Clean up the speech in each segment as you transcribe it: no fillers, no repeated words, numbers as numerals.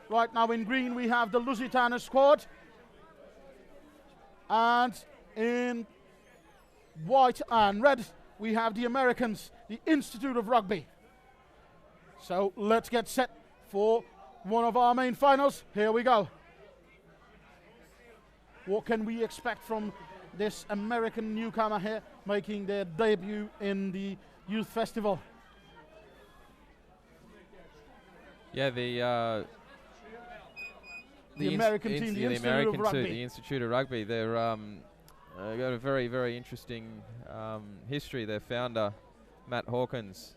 Right now in green we have the Lusitanas squad, and in white and red we have the Americans, the Institute of Rugby. So let's get set for one of our main finals. Here we go. What can we expect from this American newcomer here making their debut in the Youth Festival? Yeah, the American team, the Institute of Rugby. The Institute of Rugby. They're got a very, very interesting history. Their founder, Matt Hawkins,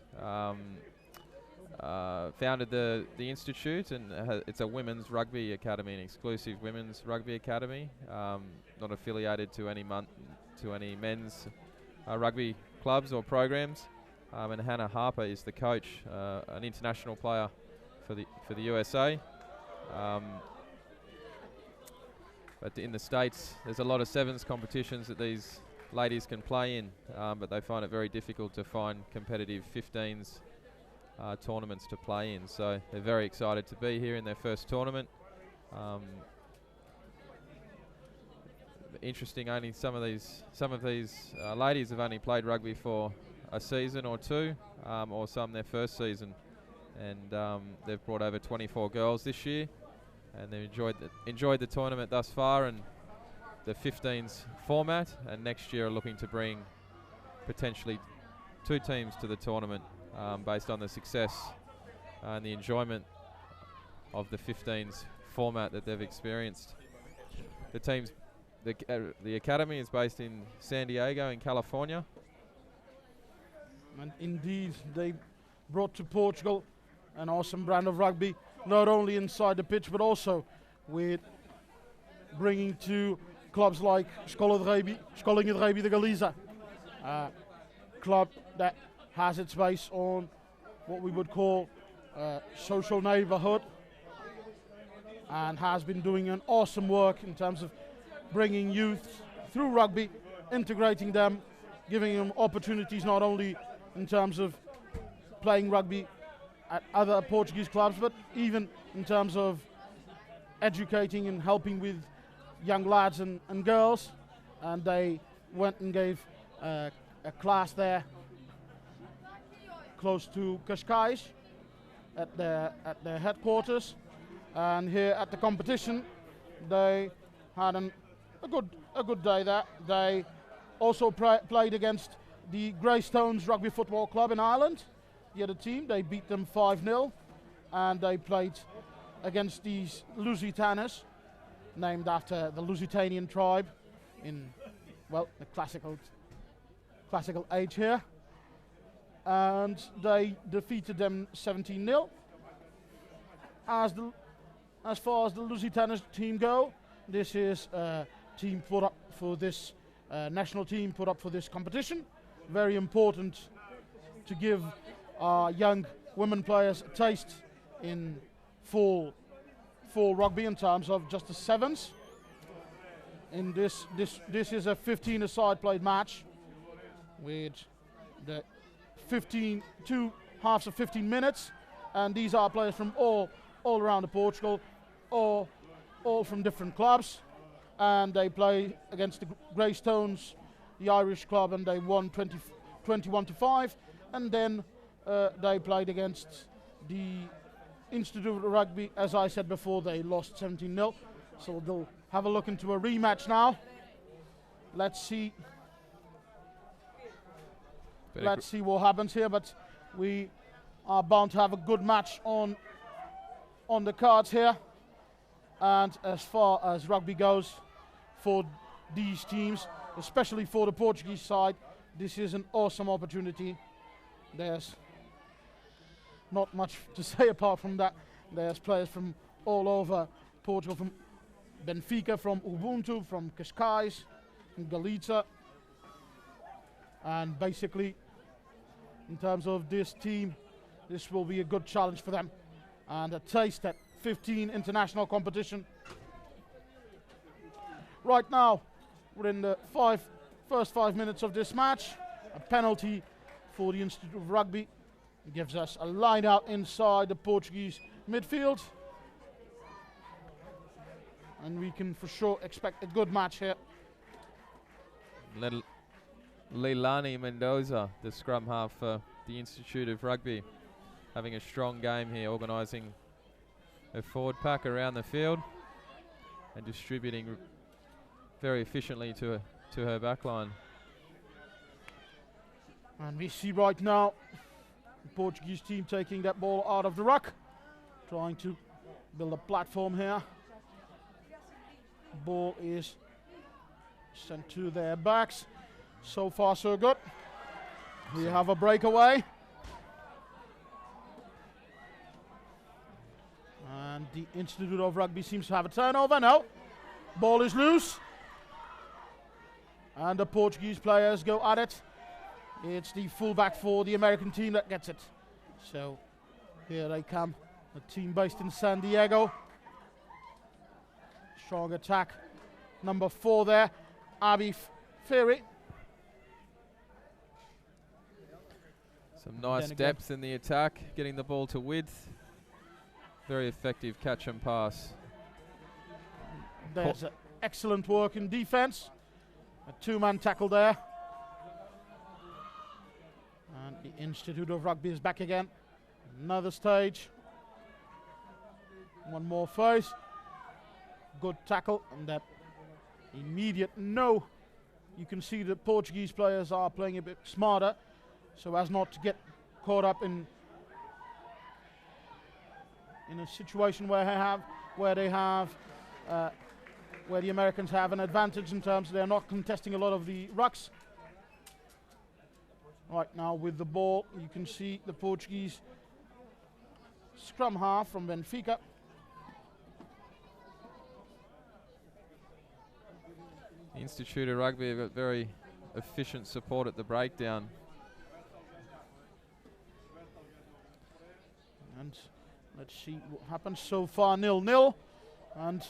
founded the institute, and it's a women's rugby academy, an exclusive women's rugby academy, not affiliated to any men's rugby clubs or programs. And Hannah Harper is the coach, an international player for the USA. But in the States, there's a lot of sevens competitions that these ladies can play in, but they find it very difficult to find competitive 15s tournaments to play in. So they're very excited to be here in their first tournament. Interesting, only some of these ladies have only played rugby for a season or two, or some their first season, and they've brought over 24 girls this year, and they've enjoyed the tournament thus far and the 15s format, and next year are looking to bring potentially 2 teams to the tournament based on the success and the enjoyment of the 15s format that they've experienced. The academy is based in San Diego in California. And indeed, they brought to Portugal an awesome brand of rugby, not only inside the pitch, but also with bringing to clubs like Escolinha de Rugby de Galiza, club that has its base on what we would call social neighborhood, and has been doing an awesome work in terms of bringing youth through rugby, integrating them, giving them opportunities not only in terms of playing rugby at other Portuguese clubs, but even in terms of educating and helping with young lads and girls. And they went and gave a class there close to Cascais at their headquarters. And here at the competition, they had a good day there. They also played against the Greystones Rugby Football Club in Ireland, the other team. They beat them 5-0, and they played against these Lusitanas, named after the Lusitanian tribe in, well, the classical age here. And they defeated them 17-0. As far as the Lusitanas team go, this is a team put up for this national team put up for this competition. Very important to give our young women players a taste in full rugby in terms of just the sevens. In this is a 15-a-side played match with the 2 halves of 15 minutes, and these are players from all around Portugal, all from different clubs, and they play against the Greystones, the Irish club, and they won 21-5, and then they played against the Institute of Rugby. As I said before, they lost 17-0, so they'll have a look into a rematch now. Let's see what happens here, but we are bound to have a good match on the cards here. And as far as rugby goes for these teams, especially for the Portuguese side, this is an awesome opportunity. There's not much to say apart from that. There's players from all over Portugal, from Benfica, from Ubuntu, from Cascais, from Galiza. And basically, in terms of this team, this will be a good challenge for them. And a taste at 15 international competition. Right now, we're in the first 5 minutes of this match. A penalty for the Institute of Rugby. It gives us a line out inside the Portuguese midfield. and we can for sure expect a good match here. Leilani Mendoza, the scrum half for the Institute of Rugby, having a strong game here, organising her forward pack around the field and distributing very efficiently to her back line. And we see right now the Portuguese team taking that ball out of the ruck, trying to build a platform here. Ball is sent to their backs. So far so good. We have a breakaway. And the Institute of Rugby seems to have a turnover. No. Ball is loose. And the Portuguese players go at it. It's the fullback for the American team that gets it. So here they come. A team based in San Diego. Strong attack. Number 4 there. Abi Ferry. Some nice depth in the attack, getting the ball to width. Very effective catch and pass. There's excellent work in defense. A 2-man tackle there. And the Institute of Rugby is back again. Another stage. One more phase. Good tackle, and that immediate no. You can see the Portuguese players are playing a bit smarter, so as not to get caught up in a situation where the Americans have an advantage in terms of they're not contesting a lot of the rucks. Right now with the ball, you can see the Portuguese scrum half from Benfica. Institute of Rugby have got very efficient support at the breakdown. And let's see what happens. So far 0-0, and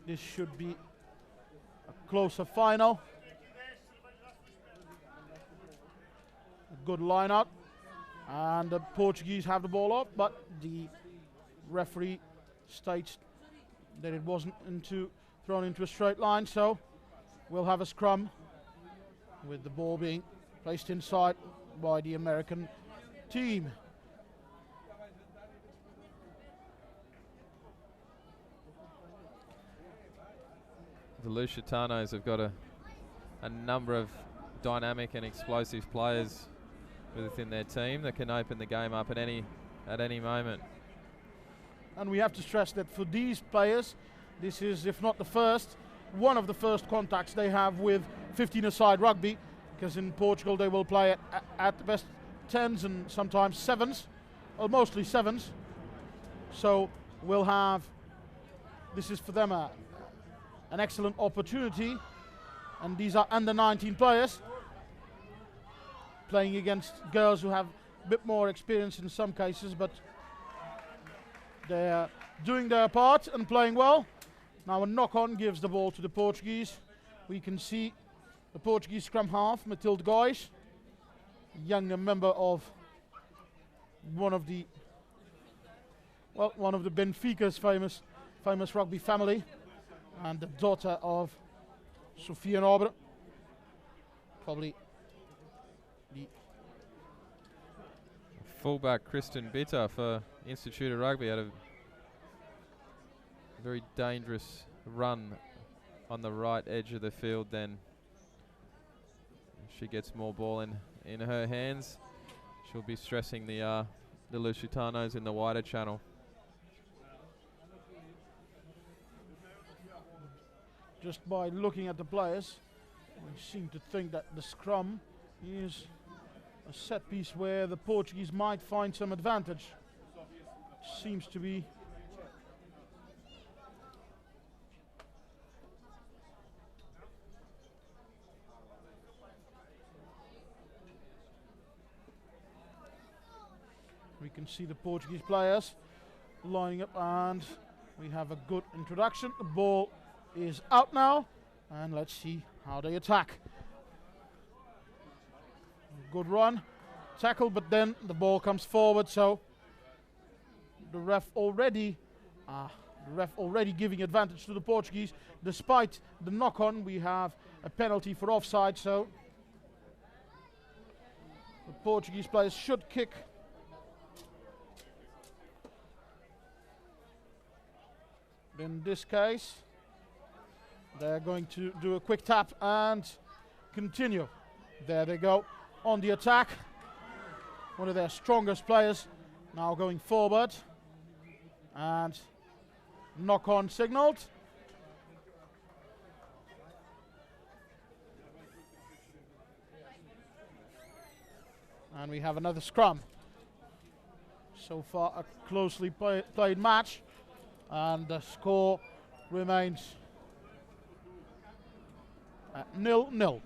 this should be a closer final. A good line out, and the Portuguese have the ball up, but the referee states that it wasn't thrown into a straight line, so we'll have a scrum with the ball being placed inside by the American team. The Lusitanas have got a number of dynamic and explosive players within their team that can open the game up at any moment. And we have to stress that for these players, this is, if not the first, one of the first contacts they have with 15-a-side rugby, because in Portugal they will play at the best 10s and sometimes 7s, or mostly 7s. So we'll have, this is for them an excellent opportunity, and these are under 19 players playing against girls who have a bit more experience in some cases, but they're doing their part and playing well. Now a knock-on gives the ball to the Portuguese. We can see the Portuguese scrum half, Matilde Góis, younger member of one of the Benfica's famous rugby family, and the daughter of Sofia Nobre, probably the fullback Kristen Bitter for Institute of Rugby had a very dangerous run on the right edge of the field. Then she gets more ball in her hands. She'll be stressing the Lusitanos in the wider channel. Just by looking at the players, I seem to think that the scrum is a set piece where the Portuguese might find some advantage. Seems to be we can see the Portuguese players lining up, and we have a good introduction. The ball is out now, and let's see how they attack. Good run, tackle, but then the ball comes forward, so the ref already The ref already giving advantage to the Portuguese. Despite the knock-on, we have a penalty for offside, so the Portuguese players should kick. In this case, they're going to do a quick tap and continue. There they go on the attack. One of their strongest players now going forward. And knock-on signaled. And we have another scrum. So far a closely played match. And the score remains at 0-0.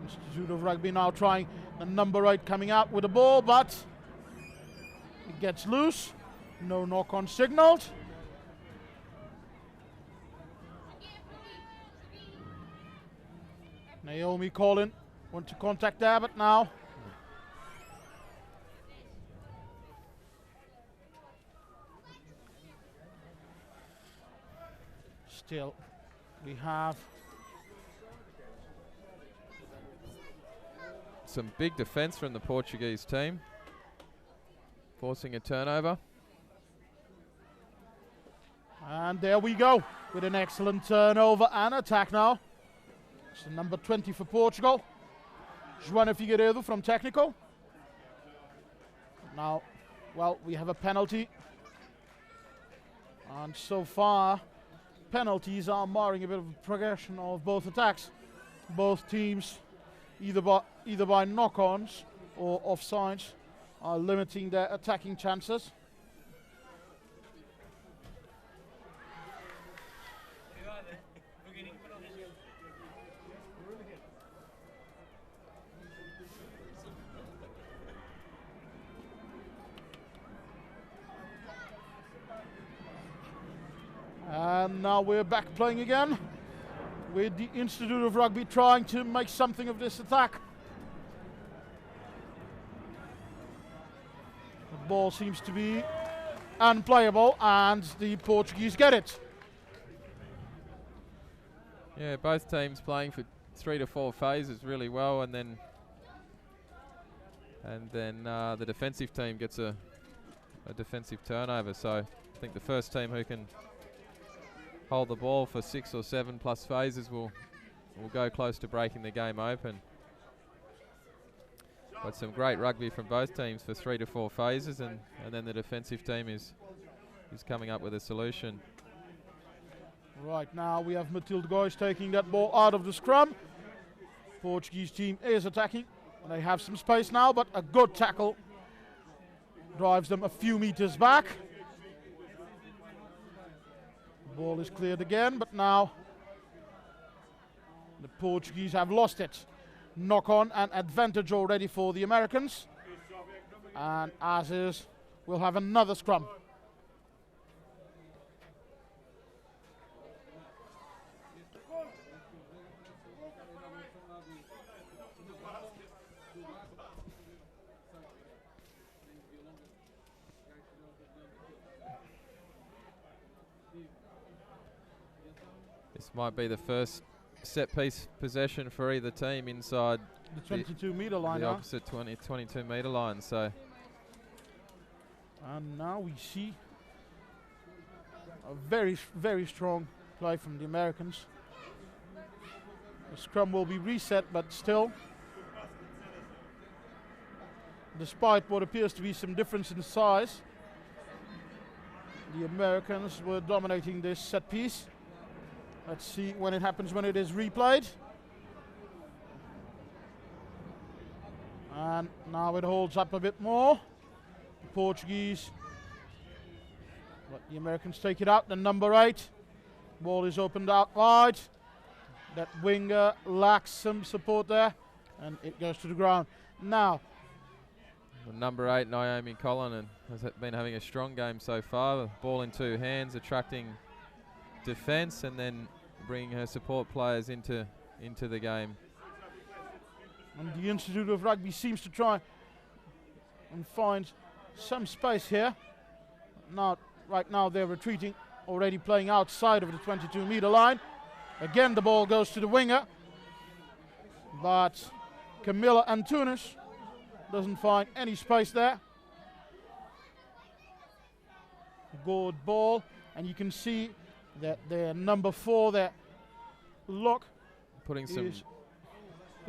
Institute of Rugby now trying the number 8 coming out with the ball, but it gets loose. No knock-on signaled. Naomi Collin went to contact there, but now still we have some big defence from the Portuguese team, forcing a turnover. And there we go with an excellent turnover and attack now. It's the number 20 for Portugal, Joana Figueiredo from Technical. Now, well, we have a penalty. And so far, penalties are marring a bit of progression of both attacks. Both teams, either by knock-ons or offsides, are limiting their attacking chances. And now we're back playing again with the Institute of Rugby trying to make something of this attack. The ball seems to be unplayable and the Portuguese get it. Yeah, both teams playing for 3 to 4 phases really well, and then the defensive team gets a defensive turnover. So I think the first team who can hold the ball for 6 or 7 plus phases will go close to breaking the game open. But some great rugby from both teams for 3 to 4 phases, and then the defensive team is coming up with a solution. Right now we have Matilde Goys taking that ball out of the scrum. Portuguese team is attacking. They have some space now, but a good tackle drives them a few meters back. Ball is cleared again, but now the Portuguese have lost it. Knock on and advantage already for the Americans. And as is, we'll have another scrum. This might be the first set-piece possession for either team inside the 22-meter line. The opposite 22-meter line. So, and now we see a very, very strong play from the Americans. The scrum will be reset, but still, despite what appears to be some difference in size, the Americans were dominating this set piece. Let's see when it happens when it is replayed. And now it holds up a bit more. The Portuguese, but the Americans take it out. The number 8 ball is opened out wide. That winger lacks some support there, and it goes to the ground. Now, the number 8 Naomi Collin has been having a strong game so far. The ball in 2 hands, attracting defence and then bringing her support players into the game. The Institute of Rugby seems to try and find some space here. Right now they're retreating, already playing outside of the 22-meter line. Again, the ball goes to the winger, but Camilla Antunes doesn't find any space there. Good ball, and you can see that their number 4 there, Locke, putting some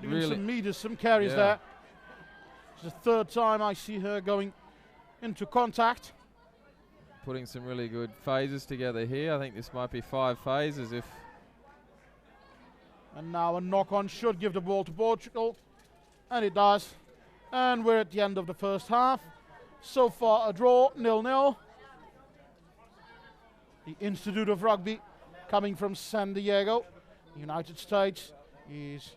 in some meters, some carries there. It's the third time I see her going into contact. Putting some really good phases together here. I think this might be 5 phases if. And now a knock-on should give the ball to Portugal, and it does. And we're at the end of the first half. So far a draw, 0-0. The Institute of Rugby, coming from San Diego, United States, is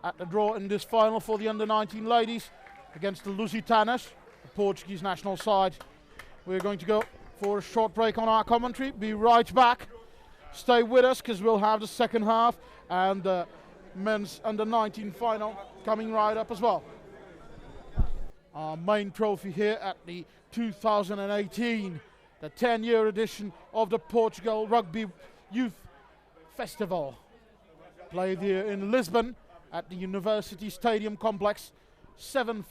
at the draw in this final for the under-19 ladies against the Lusitanas, the Portuguese national side. We're going to go for a short break on our commentary. Be right back. Stay with us because we'll have the second half and the men's under-19 final coming right up as well. Our main trophy here at the 2018, the 10-year edition of the Portugal Rugby Youth Festival. Played here in Lisbon at the University Stadium complex. Seven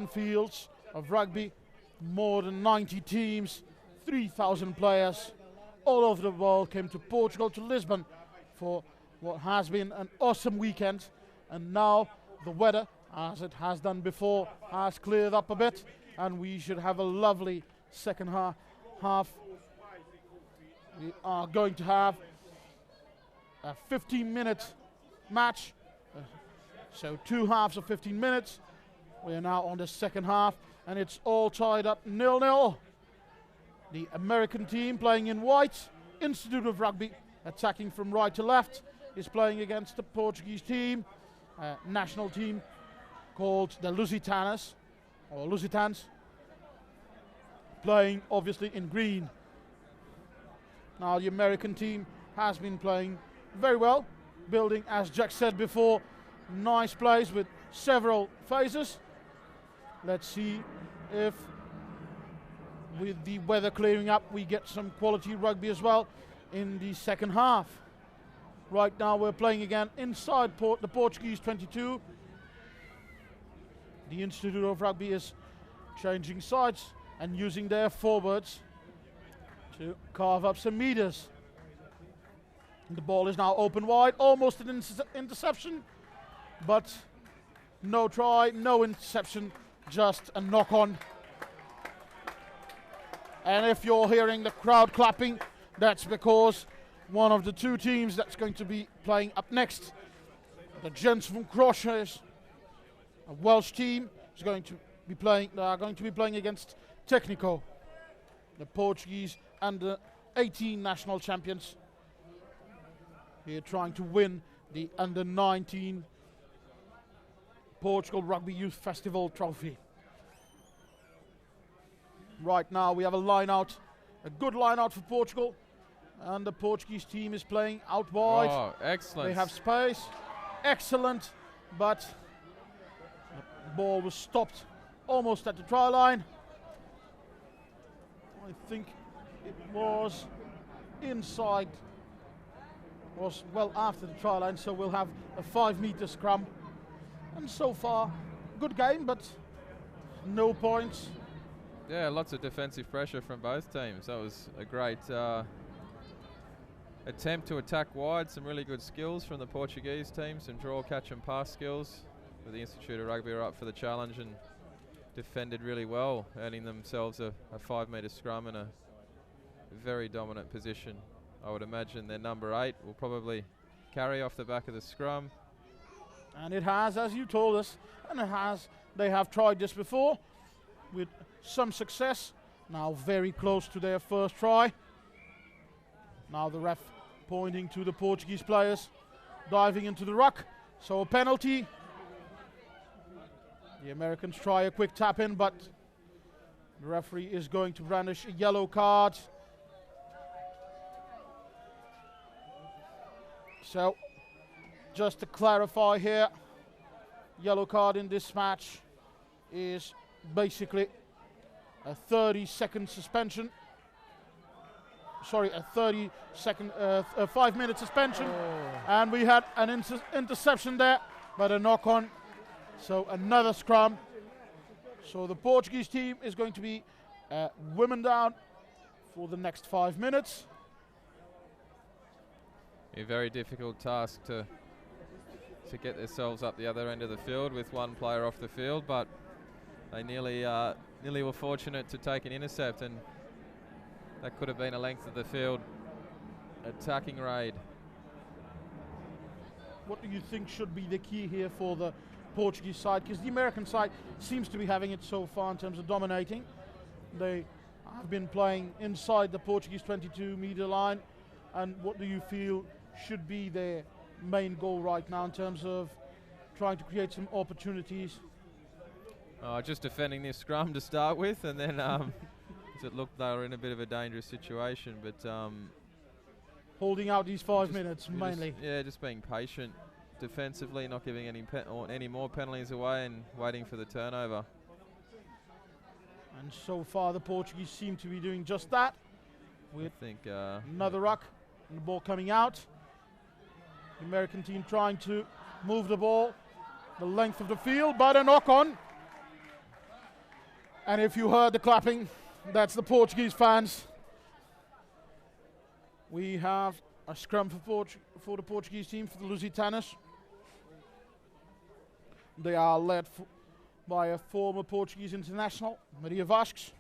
fields of rugby, more than 90 teams, 3,000 players all over the world came to Portugal, to Lisbon, for what has been an awesome weekend. And now the weather, as it has done before, has cleared up a bit, and we should have a lovely second half. We are going to have a 15-minute match, so 2 halves of 15 minutes. We are now on the second half, and it's all tied up 0-0. The American team playing in white, Institute of Rugby, attacking from right to left, is playing against the Portuguese team, national team called the Lusitanas, or Lusitans, playing obviously in green. Now the American team has been playing very well, building, as Jack said before, nice plays with several phases. Let's see if with the weather clearing up we get some quality rugby as well in the second half. Right now we're playing again inside the Portuguese 22. The Institute of Rugby is changing sides and using their forwards to carve up some meters. The ball is now open wide, almost an interception, but no try, no interception, just a knock-on. And if you're hearing the crowd clapping, that's because one of the 2 teams that's going to be playing up next, the Gents from Crochers, a Welsh team, is going to be playing. They are going to be playing against Technico, the Portuguese under 18 national champions. Here trying to win the under 19 Portugal Rugby Youth Festival trophy. Right now we have a line out, a good line out for Portugal, and the Portuguese team is playing out wide. Oh, excellent. They have space, excellent, but the ball was stopped almost at the try line. I think it was inside, was well after the try line, so we'll have a 5-meter scrum. And so far, good game, but no points. Yeah, lots of defensive pressure from both teams. That was a great attempt to attack wide. Some really good skills from the Portuguese team. Some draw, catch and pass skills. But the Institute of Rugby are up for the challenge and defended really well, earning themselves a 5-meter scrum in a very dominant position. I would imagine their number 8 will probably carry off the back of the scrum. And it has, as you told us, and it has. They have tried this before with some success. Now very close to their first try. Now the ref pointing to the Portuguese players diving into the ruck. So a penalty. The Americans try a quick tap in, but the referee is going to brandish a yellow card. So just to clarify here, yellow card in this match is basically a 30-second suspension. Sorry, a 5-minute suspension. And we had an interception there, but a knock-on. So another scrum. So the Portuguese team is going to be women down for the next 5 minutes. A very difficult task to get themselves up the other end of the field with one player off the field, but they nearly were fortunate to take an intercept, and that could have been a length of the field attacking raid. What do you think should be the key here for the Portuguese side? Because the American side seems to be having it so far in terms of dominating. They have been playing inside the Portuguese 22-meter line. And what do you feel should be their main goal right now in terms of trying to create some opportunities? Just defending this scrum to start with, and then it looked they were in a bit of a dangerous situation, but holding out these 5 minutes mainly. Just being patient defensively, not giving any more penalties away, and waiting for the turnover. And so far the Portuguese seem to be doing just that. With another ruck and the ball coming out. The American team trying to move the ball the length of the field, but a knock-on. And if you heard the clapping, that's the Portuguese fans. We have a scrum for the Portuguese team, for the Lusitanas. They are led by a former Portuguese international, Maria Vasques.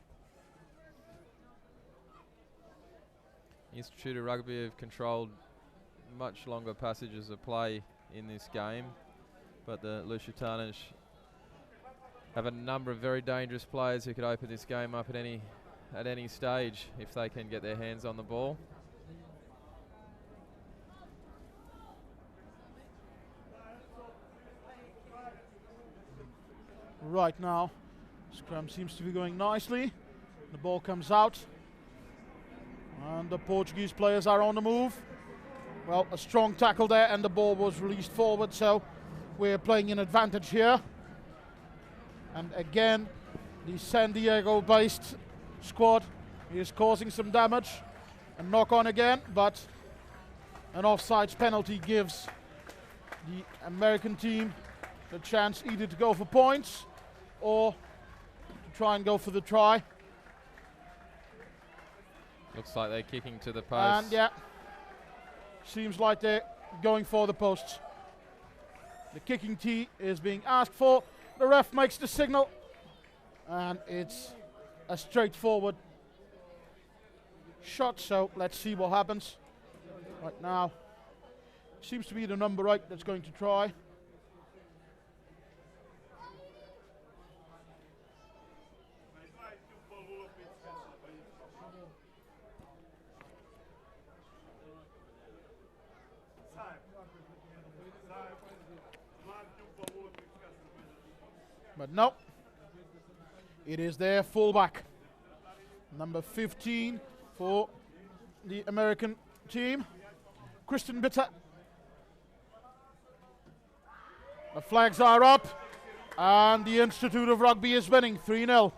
Institute of Rugby have controlled much longer passages of play in this game, but the Lusitanas have a number of very dangerous players who could open this game up at any stage if they can get their hands on the ball. Right now, scrum seems to be going nicely. The ball comes out, and the Portuguese players are on the move. Well, a strong tackle there, and the ball was released forward, so we're playing an advantage here. And again, the San Diego-based squad is causing some damage. A knock-on again, but an offsides penalty gives the American team the chance either to go for points or to try and go for the try. Looks like they're kicking to the post. And yeah, seems like they're going for the posts. The kicking tee is being asked for. The ref makes the signal, and it's a straightforward shot, so let's see what happens. Right now, seems to be the number 8 that's going to try. But no, it is their fullback, number 15 for the American team, Kristen Bitter. The flags are up, and the Institute of Rugby is winning 3-0.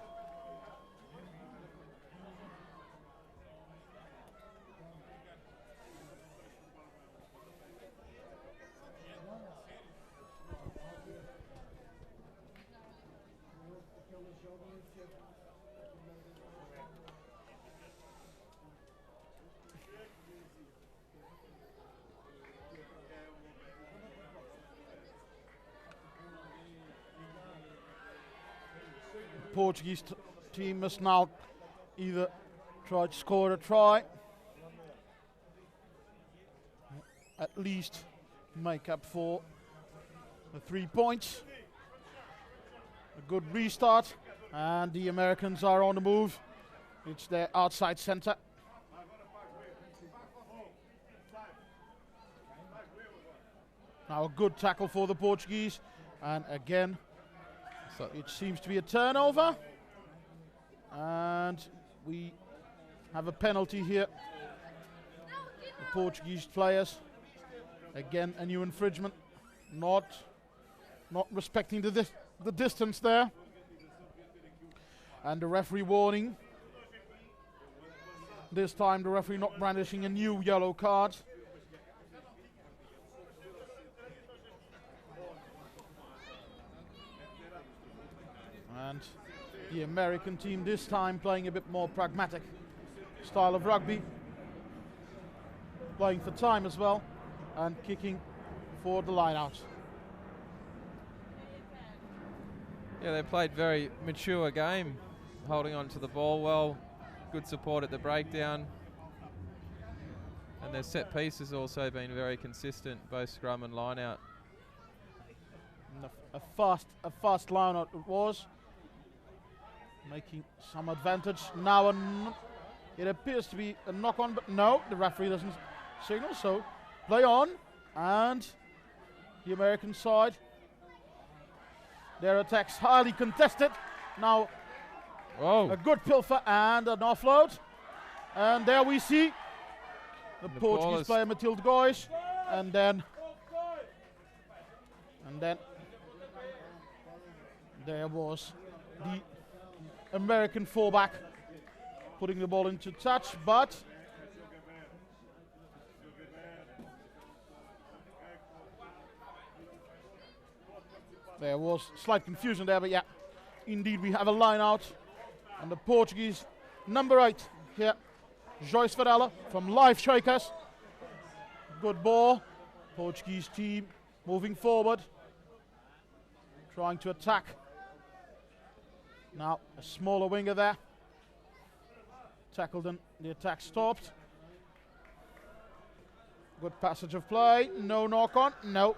Portuguese team must now either try to score a try, at least make up for the 3 points. A good restart, and the Americans are on the move. It's their outside center. Now a good tackle for the Portuguese, and again it seems to be a turnover, and we have a penalty here. The Portuguese players, again a new infringement, not not respecting the distance there. And the referee warning. This time the referee not brandishing a new yellow card. And the American team this time playing a bit more pragmatic style of rugby. Playing for time as well and kicking for the line out. Yeah, they played very mature game, holding on to the ball well, good support at the breakdown. And their set piece has also been very consistent, both scrum and line out. And a fast line out it was. Making some advantage. Now it appears to be a knock on, but no, the referee doesn't signal, so play on. And the American side, their attacks highly contested. Now a good pilfer and an offload. And there we see the Portuguese player Matilde Gois. And then there was the American fullback putting the ball into touch, but there was slight confusion there, but yeah, indeed we have a line out. And the Portuguese number 8 here, Joyce Varela from Life Shakers. Good ball. Portuguese team moving forward, trying to attack. Now a smaller winger there. Tackled and the attack stopped. Good passage of play. No knock on. No.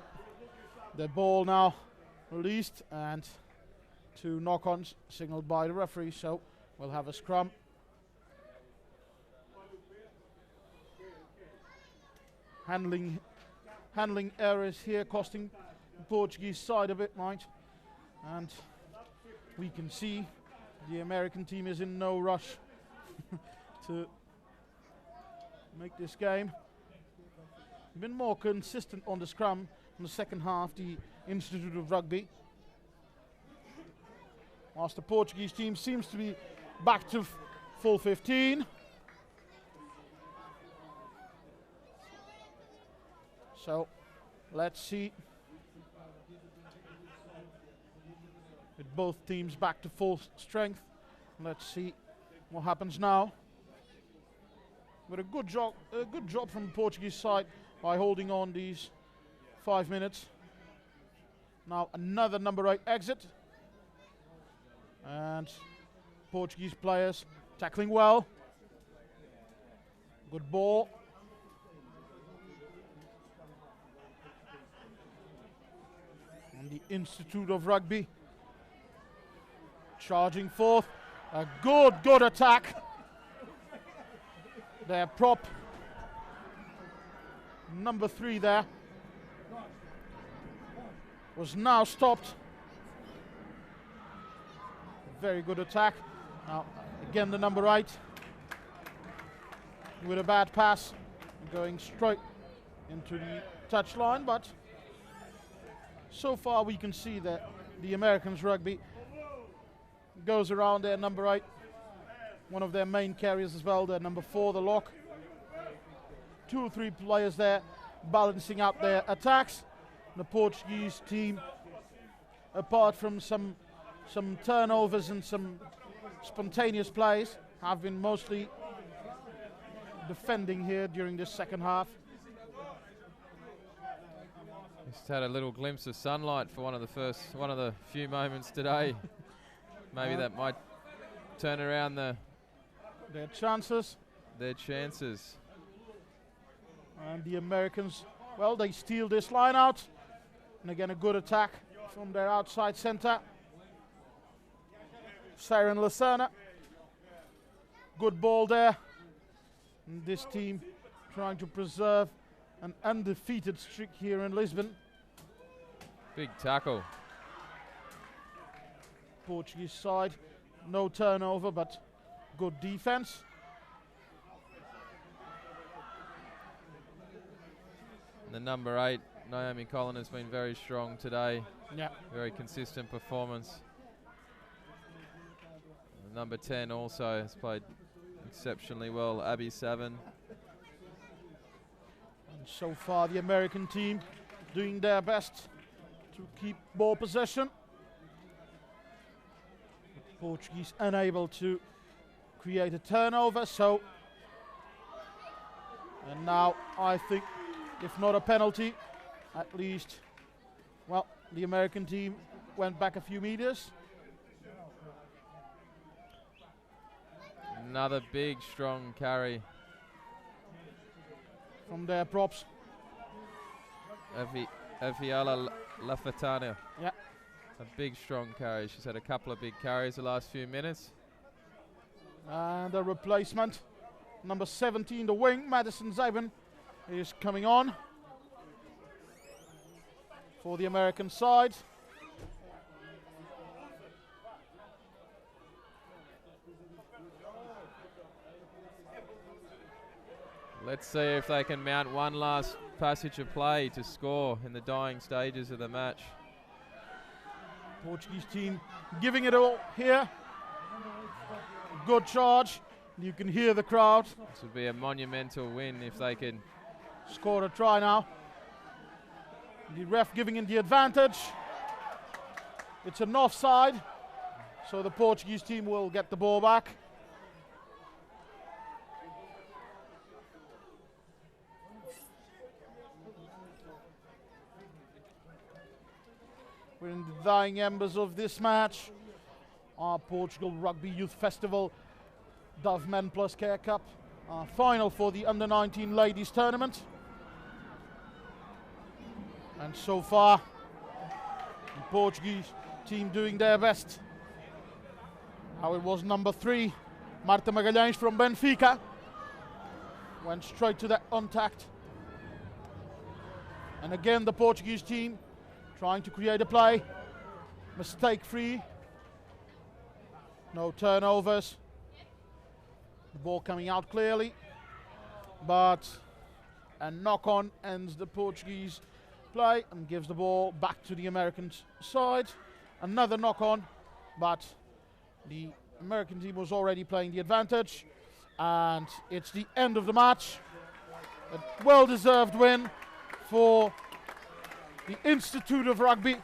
The ball now released and 2 knock-ons signaled by the referee. So we'll have a scrum. Handling errors here costing the Portuguese side a bit, mind. And we can see the American team is in no rush to make this game. Been more consistent on the scrum in the second half, the Institute of Rugby. Whilst the Portuguese team seems to be back to full 15. So let's see. With both teams back to full strength. Let's see what happens now. But a good job from the Portuguese side by holding on these 5 minutes. Now another number 8 exit. And Portuguese players tackling well. Good ball. And the Institute of Rugby charging forth. A good attack. Their prop number 3 there was now stopped. Very good attack. Now again the number 8 with a bad pass going straight into the touchline, but so far we can see that the Americans rugby goes around their number 8, one of their main carriers as well, their number 4, the lock. 2 or 3 players there balancing out their attacks. The Portuguese team, apart from some turnovers and some spontaneous plays, have been mostly defending here during this second half. Just had a little glimpse of sunlight for one of the few moments today. Maybe that might turn around their chances. And the Americans, well, they steal this line out. And again, a good attack from their outside center. Siren Lusana. Good ball there. And this team trying to preserve an undefeated streak here in Lisbon. Big tackle. Portuguese side, no turnover, but good defense. The number 8 Naomi Collin has been very strong today. Yeah. Very consistent performance. Number 10 also has played exceptionally well, Abby Savin. And so far the American team doing their best to keep ball possession. The Portuguese unable to create a turnover, so and now I think if not a penalty, at least, well, the American team went back a few meters. Another big, strong carry from their props. Aviala Lusitana. Yeah. A big, strong carry. She's had a couple of big carries the last few minutes. And a replacement. Number 17, the wing, Madison Zabin, is coming on for the American side. Let's see if they can mount one last passage of play to score in the dying stages of the match. Portuguese team giving it all here. Good charge. You can hear the crowd. This would be a monumental win if they can score a try now. The ref giving in the advantage. It's an offside, so the Portuguese team will get the ball back. We're in the dying embers of this match. Our Portugal Rugby Youth Festival Dove Men Plus Care Cup. Our final for the Under-19 Ladies Tournament. And so far, the Portuguese team doing their best. Now it was number 3, Marta Magalhães from Benfica. Went straight to that contact. And again the Portuguese team trying to create a play. Mistake free. No turnovers. The ball coming out clearly. But a knock-on ends the Portuguese play and gives the ball back to the American side. Another knock-on, but the American team was already playing the advantage. And it's the end of the match. A well-deserved win for the Institute of Rugby.